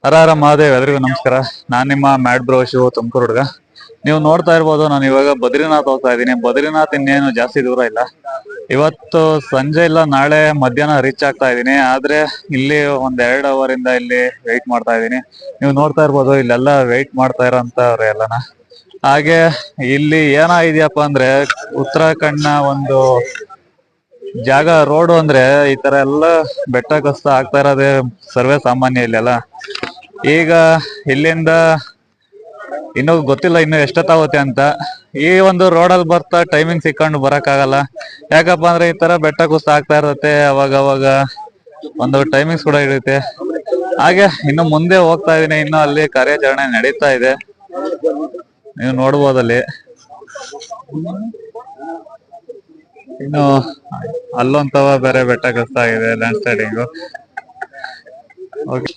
ಹರ ಹರ ಮಹಾದೇವ್, ಎಲ್ರಿಗೂ ನಮಸ್ಕಾರ. ನಾನ್ ನಿಮ್ಮ ಮ್ಯಾಡ್ ಬ್ರೋ ಶಿವು, ತುಮಕೂರು ಹುಡುಗ. ನೀವು ನೋಡ್ತಾ ಇರ್ಬೋದು, ನಾನು ಇವಾಗ ಬದ್ರಿನಾಥ್ ಹೋಗ್ತಾ ಇದ್ದೀನಿ. ಬದ್ರಿನಾಥ್ ಇನ್ನೇನು ಜಾಸ್ತಿ ದೂರ ಇಲ್ಲ. ಇವತ್ತು ಸಂಜೆ ಇಲ್ಲ ನಾಳೆ ಮಧ್ಯಾಹ್ನ ರೀಚ್ ಆಗ್ತಾ ಇದ್ದೀನಿ. ಆದ್ರೆ ಇಲ್ಲಿ ಒಂದ್ 2 ಅವರ್ ಇಂದ ಇಲ್ಲಿ ವೆಯ್ಟ್ ಮಾಡ್ತಾ ಇದ್ದೀನಿ. ನೀವು ನೋಡ್ತಾ ಇರ್ಬೋದು, ಇಲ್ಲೆಲ್ಲ ವೆಯ್ಟ್ ಮಾಡ್ತಾ ಇರೋಂತವ್ರೆ ಎಲ್ಲನ. ಹಾಗೆ ಇಲ್ಲಿ ಏನಾಗಿದ್ಯಪ್ಪ ಅಂದ್ರೆ, ಉತ್ತರಾಖಂಡ್ನ ಒಂದು ಜಾಗ ರೋಡು ಅಂದ್ರೆ ಈ ತರ ಎಲ್ಲ ಬೆಟ್ಟ ಕಷ್ಟ ಆಗ್ತಾ ಇರೋದೇ ಸರ್ವೇ ಸಾಮಾನ್ಯ ಇಲ್ಲೆಲ್ಲ. ಈಗ ಇಲ್ಲಿಂದ ಇನ್ನೂ ಗೊತ್ತಿಲ್ಲ ಇನ್ನು ಎಷ್ಟೊತ್ತಾಗುತ್ತೆ ಅಂತ. ಈ ಒಂದು ರೋಡಲ್ಲಿ ಬರ್ತಾ ಟೈಮಿಂಗ್ ಸಿಕ್ಕೊಂಡು ಬರಕ್ ಆಗಲ್ಲ. ಯಾಕಪ್ಪ ಅಂದ್ರೆ ಈ ತರ ಬೆಟ್ಟ ಕುಸ್ತ ಆಗ್ತಾ ಇರುತ್ತೆ, ಅವಾಗ ಒಂದು ಟೈಮಿಂಗ್ಸ್ ಕೂಡ ಇರುತ್ತೆ. ಹಾಗೆ ಇನ್ನು ಮುಂದೆ ಹೋಗ್ತಾ ಇದೀನಿ, ಇನ್ನು ಅಲ್ಲಿ ಕಾರ್ಯಾಚರಣೆ ನಡೀತಾ ಇದೆ, ನೀವು ನೋಡ್ಬೋದಲ್ಲಿ. ಇನ್ನು ಅಲ್ಲೊಂತವ ಬೇರೆ ಬೆಟ್ಟ ಕಷ್ಟ ಆಗಿದೆ, ಲ್ಯಾಂಡ್ ಸ್ಲೈಡಿಂಗು. ಓಕೆ,